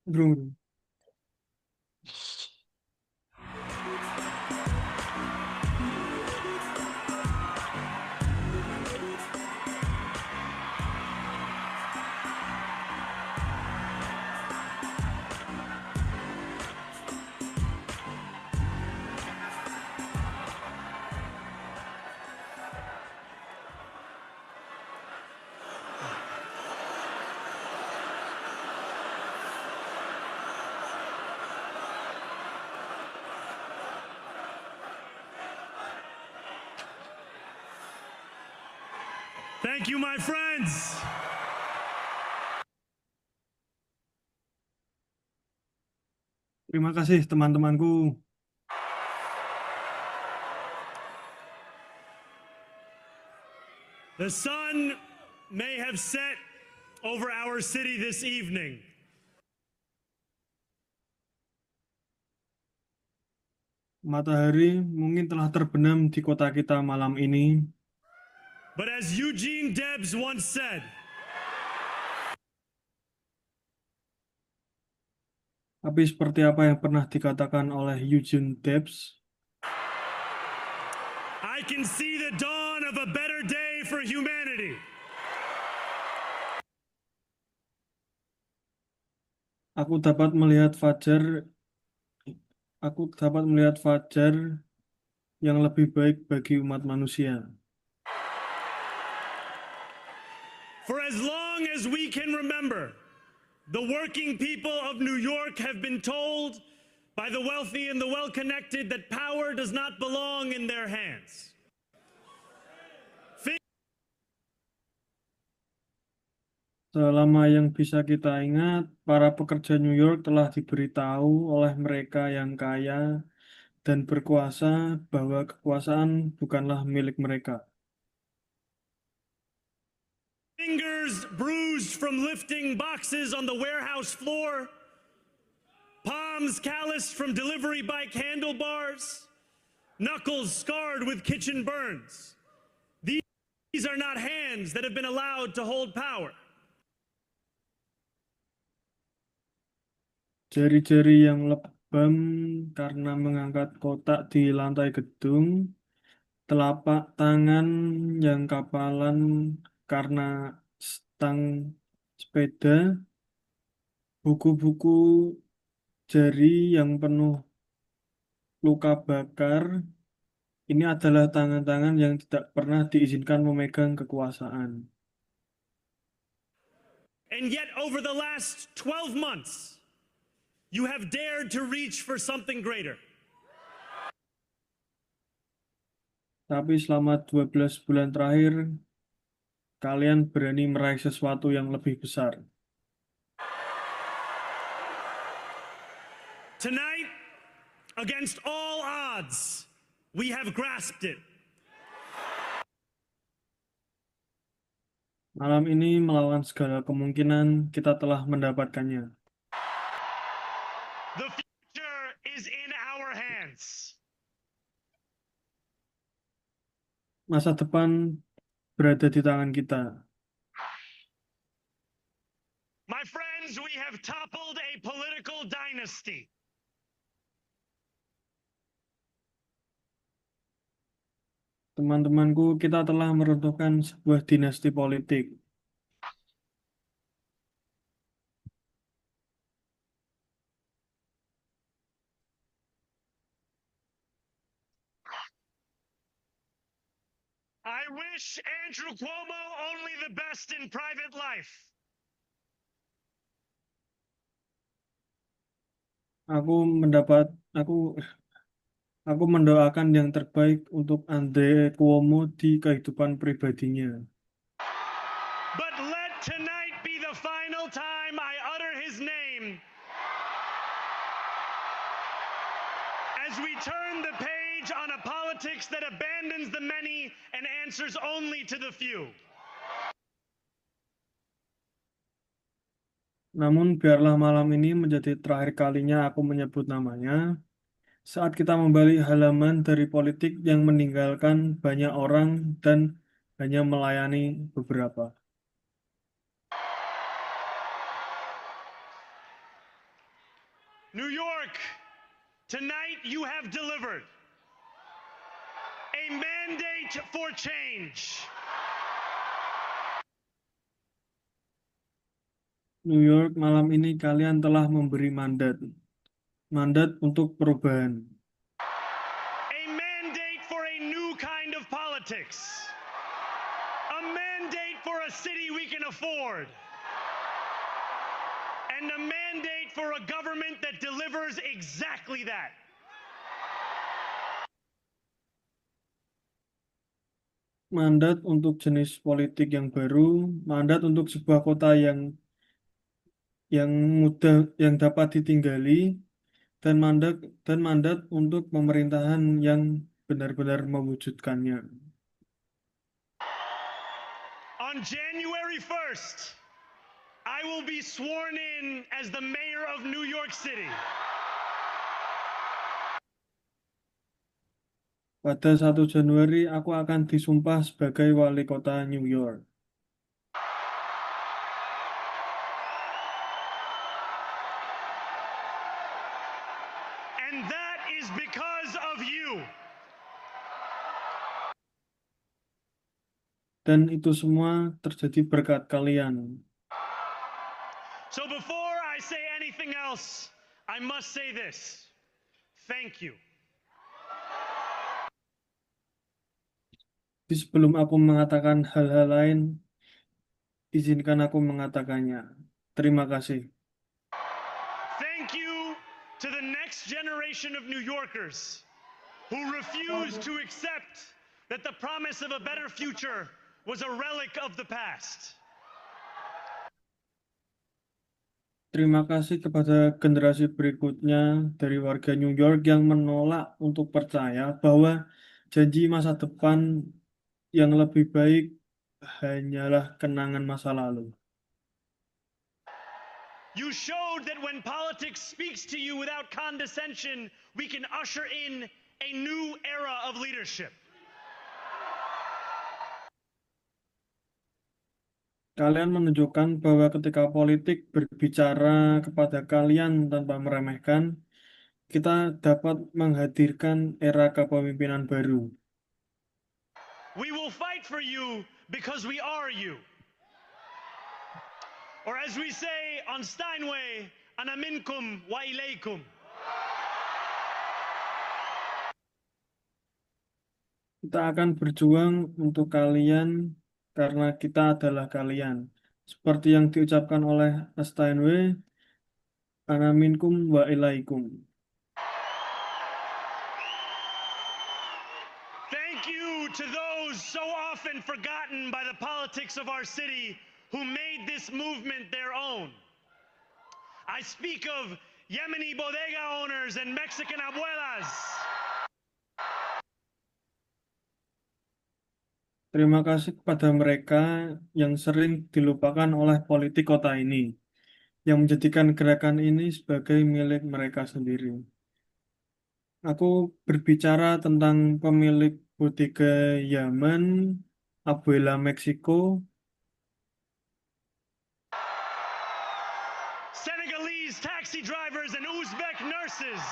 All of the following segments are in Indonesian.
Bro. Thank you, my friends. Terima kasih teman-temanku. The sun may have set over our city this evening. Matahari mungkin telah terbenam di kota kita malam ini. But as Eugene Debs once said, Tapi seperti apa yang pernah dikatakan oleh Eugene Debs, I can see the dawn of a better day for humanity. aku dapat melihat fajar, aku dapat melihat fajar yang lebih baik bagi umat manusia. For as long as we can remember, the working people of New York have been told by the wealthy and the well-connected that power does not belong in their hands. Selama yang bisa kita ingat, para pekerja New York telah diberitahu oleh mereka yang kaya dan berkuasa bahwa kekuasaan bukanlah milik mereka. Fingers bruised from lifting boxes on the warehouse floor, palms calloused from delivery bike handlebars, knuckles scarred with kitchen burns. These are not hands that have been allowed to hold power. Jari-jari yang lebam karena mengangkat kotak di lantai gedung, telapak tangan yang kapalan karena stang sepeda, buku-buku jari yang penuh luka bakar. Ini adalah tangan-tangan yang tidak pernah diizinkan memegang kekuasaan. And yet, over the last 12 months, you have dared to reach for something greater. Tapi selama 12 bulan terakhir, kalian berani meraih sesuatu yang lebih besar. Tonight, against all odds, we have grasped it. Malam ini melawan segala kemungkinan kita telah mendapatkannya. The future is in our hands. Masa depan berada di tangan kita. My friends, we have toppled a political dynasty. Teman-temanku, kita telah meruntuhkan sebuah dinasti politik. I wish Andrew Cuomo only the best in private life. Aku mendapat, aku, aku mendoakan yang terbaik untuk Andre Cuomo di kehidupan pribadinya. But let tonight be the final time I utter his name as we turn the page on a politics that abandons the many and answers only to the few. Namun biarlah malam ini menjadi terakhir kalinya aku menyebut namanya, saat kita membalik halaman dari politik yang meninggalkan banyak orang dan hanya melayani beberapa. New York, tonight you have delivered a mandate for change. New York, malam ini kalian telah memberi mandat untuk perubahan, A mandate for a new kind of politics. A mandate for a city we can afford. And a mandate for a government that delivers exactly that. mandat untuk jenis politik yang baru, mandat untuk sebuah kota yang mudah, yang dapat ditinggali, dan mandat untuk pemerintahan yang benar-benar mewujudkannya. On January 1st, I will be sworn in as the mayor of New York City. Pada 1 Januari, aku akan disumpah sebagai wali kota New York. And that is because of you. Dan itu semua terjadi berkat kalian. So before I say anything else, I must say this. Thank you. Jadi sebelum aku mengatakan hal-hal lain, izinkan aku mengatakannya. Terima kasih. Thank you to the next generation of New Yorkers who refuse to accept that the promise of a better future was a relic of the past. Terima kasih kepada generasi berikutnya dari warga New York yang menolak untuk percaya bahwa janji masa depan yang lebih baik hanyalah kenangan masa lalu. You showed that when politics speaks to you without condescension, we can usher in a new era of leadership. Kalian menunjukkan bahwa ketika politik berbicara kepada kalian tanpa meremehkan, kita dapat menghadirkan era kepemimpinan baru. We will fight for you because we are you. Or as we say on Steinway, ana minkum wa ilaykum. Kita akan berjuang untuk kalian karena kita adalah kalian. Seperti yang diucapkan oleh Steinway, ana minkum wa ilaikum. Thank you to those so often forgotten by the politics of our city who made this movement their own. I speak of Yemeni bodega owners and Mexican abuelas. Terima kasih kepada mereka yang sering dilupakan oleh politik kota ini, yang menjadikan gerakan ini sebagai milik mereka sendiri. Aku berbicara tentang pemilik bodega Yaman, Abuela Meksiko, Senegalese taxi drivers and Uzbek nurses.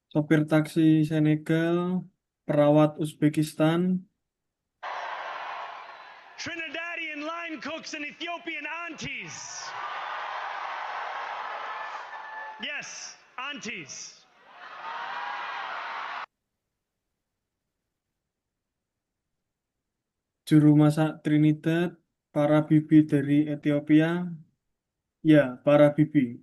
sopir taksi Senegal, perawat Uzbekistan, Trinidadian line cooks and Ethiopian aunties. Yes, aunties. juru masak Trinidad, para bibi dari Ethiopia, ya, para bibi.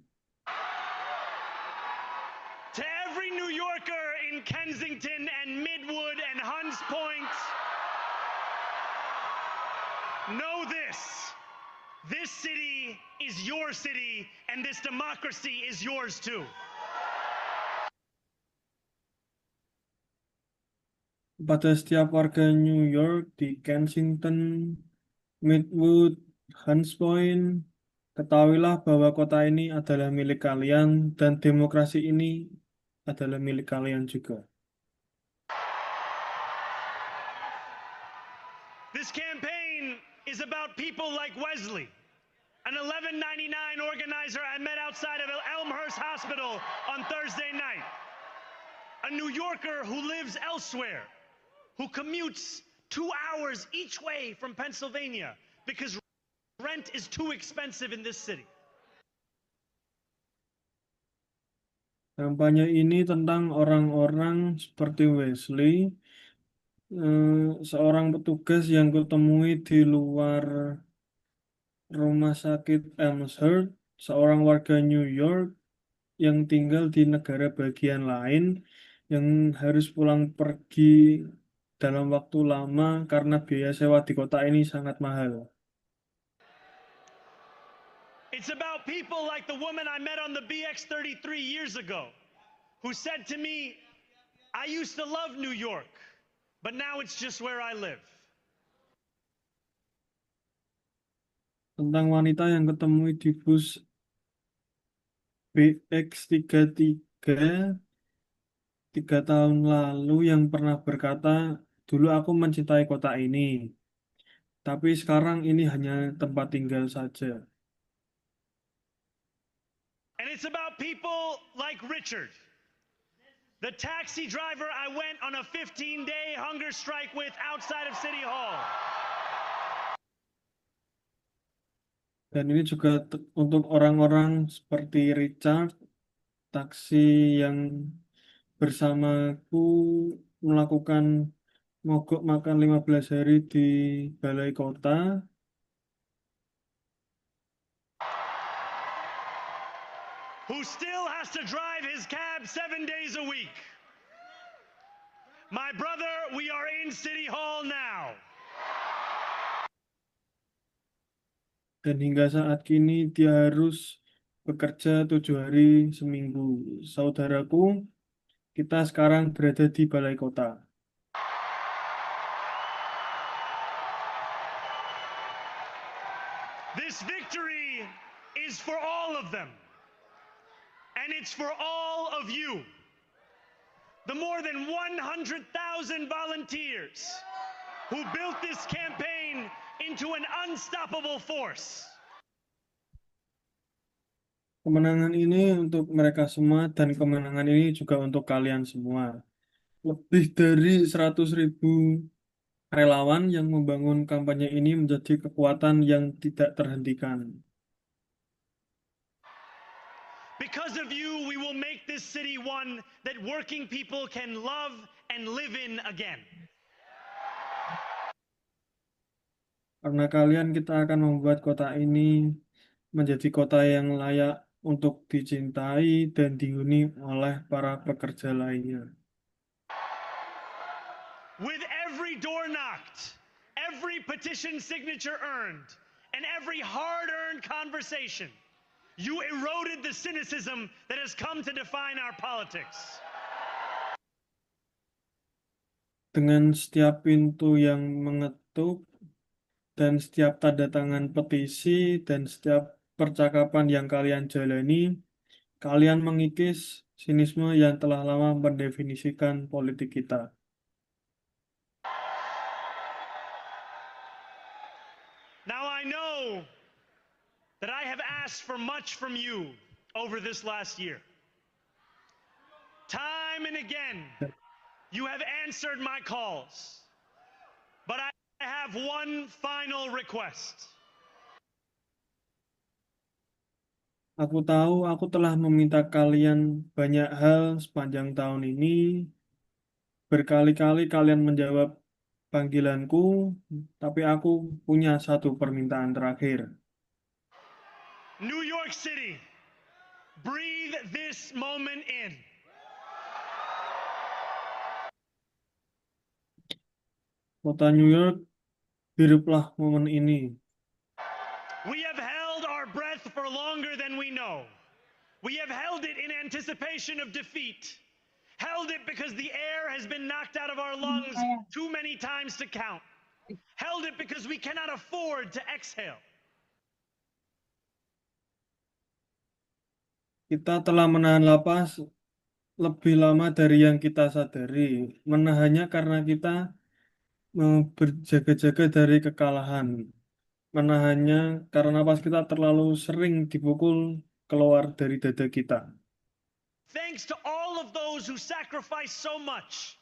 To every New Yorker in Kensington and Midwood and Hunts Point, know this. This city is your city, and this democracy is yours too. Pada setiap warga New York di Kensington, Midwood, Hunts Point, ketahuilah bahwa kota ini adalah milik kalian dan demokrasi ini adalah milik kalian juga. This campaign is about people like Wesley, an 1199 organizer I met outside of Elmhurst Hospital on Thursday night, a New Yorker who lives elsewhere, who commutes 2 hours each way from Pennsylvania because rent is too expensive in this city. Kampanye ini tentang orang-orang seperti Wesley, seorang petugas yang kutemui di luar rumah sakit Elmhurst, seorang warga New York yang tinggal di negara bagian lain, yang harus pulang pergi dalam waktu lama karena biaya sewa di kota ini sangat mahal. It's about people like the woman I met on the BX33 years ago, who said to me, I used to love New York, but now it's just where I live. Tentang wanita yang ketemui di bus BX33 3 tahun lalu yang pernah berkata, dulu aku mencintai kota ini, tapi sekarang ini hanya tempat tinggal saja. And it's about people like Richard, the taxi driver I went on a 15-day hunger strike with outside of City Hall. Dan ini juga untuk orang-orang seperti Richard, taksi yang bersamaku melakukan mogok makan 15 hari di balai kota. Who still has to drive his cab 7 days a week. My brother, we are in City Hall now. Dan hingga saat kini dia harus bekerja 7 hari seminggu. Saudaraku, kita sekarang berada di balai kota. This victory is for all of them. And it's for all of you. The more than 100,000 volunteers who built this campaign into an unstoppable force. Kemenangan ini untuk mereka semua dan kemenangan ini juga untuk kalian semua. Lebih dari 100.000 relawan yang membangun kampanye ini menjadi kekuatan yang tidak terhentikan. Because of you, we will make this city one that working people can love and live in again. Karena kalian, kita akan membuat kota ini menjadi kota yang layak untuk dicintai dan dihuni oleh para pekerja lainnya. With every door knocked, every petition signature earned, and every hard-earned conversation, you eroded the cynicism that has come to define our politics. Dengan setiap pintu yang mengetuk dan setiap tanda tangan petisi dan setiap percakapan yang kalian jalani, kalian mengikis sinisme yang telah lama mendefinisikan politik kita. Now I know that I have asked for much from you over this last year. Time and again, you have answered my calls. But I have one final request. Aku tahu aku telah meminta kalian banyak hal sepanjang tahun ini. Berkali-kali kalian menjawab panggilanku, tapi aku punya satu permintaan terakhir. New York City, breathe this moment in. Kota New York, hiruplah momen ini. We have held our breath for longer than we know. We have held it in anticipation of defeat. Held it because the air has been knocked out of our lungs too many times to count. Held it because we cannot afford to exhale. Kita telah menahan lapas lebih lama dari yang kita sadari. Menahannya karena kita berjaga-jaga dari kekalahan. menahannya karena napas kita terlalu sering dipukul keluar dari dada kita. Thanks to all of those who sacrificed so much,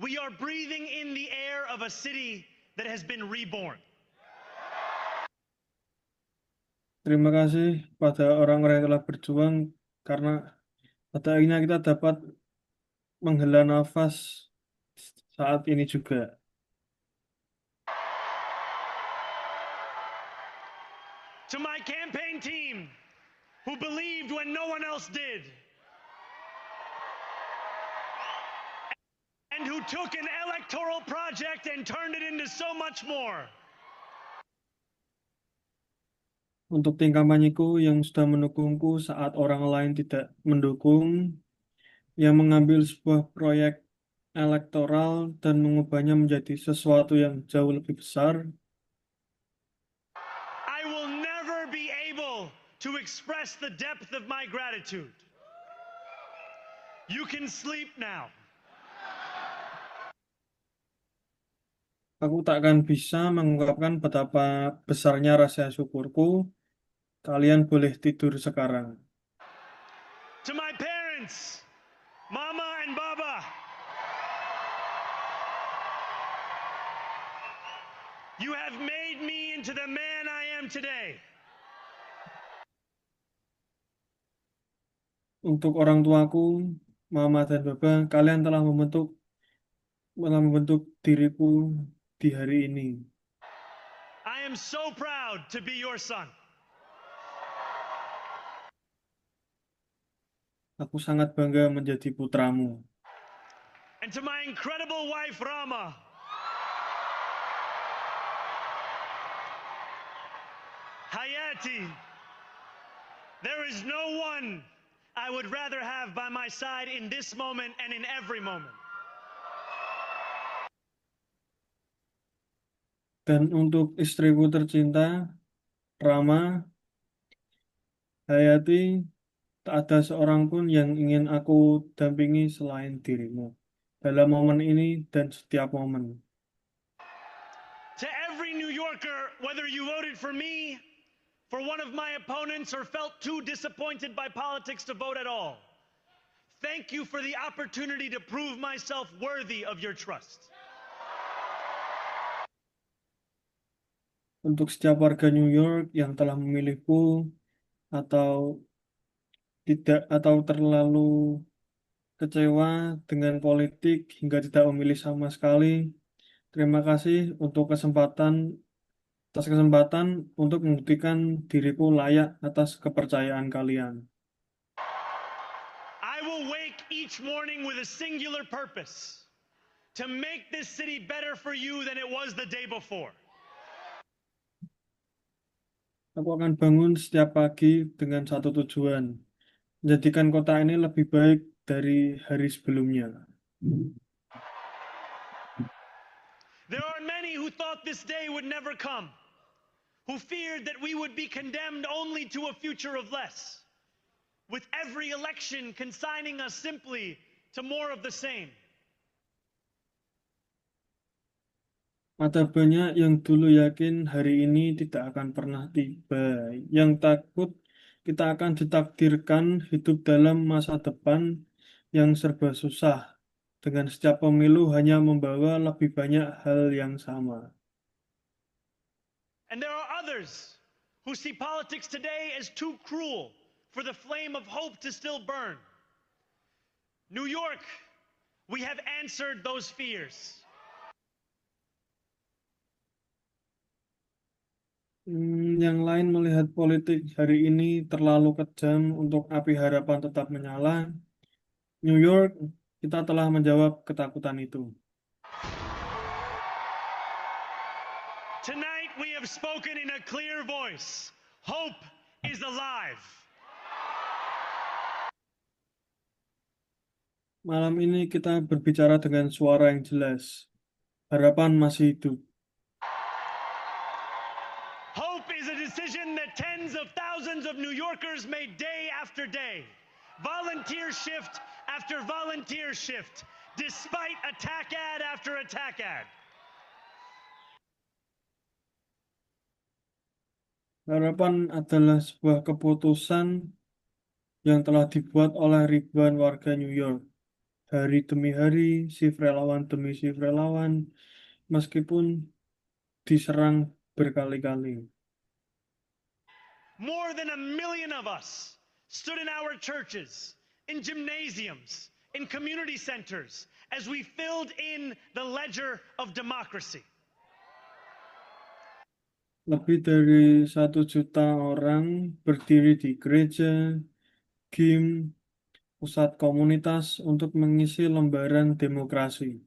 we are breathing in the air of a city that has been reborn. Terima kasih pada orang-orang yang telah berjuang karena pada akhirnya kita dapat menghela nafas saat ini juga. To my campaign team, who believed when no one else did, and who took an electoral project and turned it into so much more. Untuk tim kampanyeku yang sudah mendukungku saat orang lain tidak mendukung, yang mengambil sebuah proyek elektoral dan mengubahnya menjadi sesuatu yang jauh lebih besar, I will never be able to express the depth of my gratitude. You can sleep now. aku tak akan bisa mengungkapkan betapa besarnya rasa syukurku. Kalian boleh tidur sekarang. To my parents, Mama and Baba, you have made me into the man I am today. Untuk orang tuaku, Mama dan Baba, kalian telah membentuk diriku di hari ini. I am so proud to be your son. Aku sangat bangga menjadi putramu. And to my incredible wife, Rama, Hayati, there is no one I would rather have by my side in this moment and in every moment. Dan untuk istriku tercinta, Rama, Hayati, tak ada seorang pun yang ingin aku dampingi selain dirimu. Dalam momen ini dan setiap momen. To every New Yorker, whether you voted for me, for one of my opponents, or felt too disappointed by politics to vote at all, thank you for the opportunity to prove myself worthy of your trust. Untuk setiap warga New York yang telah memilihku atau terlalu kecewa dengan politik hingga tidak memilih sama sekali. Terima kasih atas kesempatan untuk membuktikan diriku layak atas kepercayaan kalian. I will wake each morning with a singular purpose: to make this city better for you than it was the day before. Aku akan bangun setiap pagi dengan satu tujuan, menjadikan kota ini lebih baik dari hari sebelumnya. There are many who thought this day would never come, who feared that we would be condemned only to a future of less, with every election consigning us simply to more of the same. Ada banyak yang dulu yakin hari ini tidak akan pernah tiba, yang takut kita akan ditakdirkan hidup dalam masa depan yang serba susah, dengan setiap pemilu hanya membawa lebih banyak hal yang sama. And there are others who see politics today as too cruel for the flame of hope to still burn. New York, we have answered those fears. Yang lain melihat politik hari ini terlalu kejam untuk api harapan tetap menyala. New York, kita telah menjawab ketakutan itu. Tonight we have spoken in a clear voice. Hope is alive. Malam ini kita berbicara dengan suara yang jelas. Harapan masih hidup. Hope is a decision that tens of thousands of New Yorkers made day after day. Volunteer shift after volunteer shift, despite attack ad after attack ad. Harapan adalah sebuah keputusan yang telah dibuat oleh ribuan warga New York. Hari demi hari, shift relawan demi shift relawan, meskipun diserang berkali-kali. More than 1 million of us stood in our churches, in gymnasiums, in community centers, as we filled in the ledger of democracy. Lebih dari 1 juta orang berdiri di gereja, gym, pusat komunitas untuk mengisi lembaran demokrasi.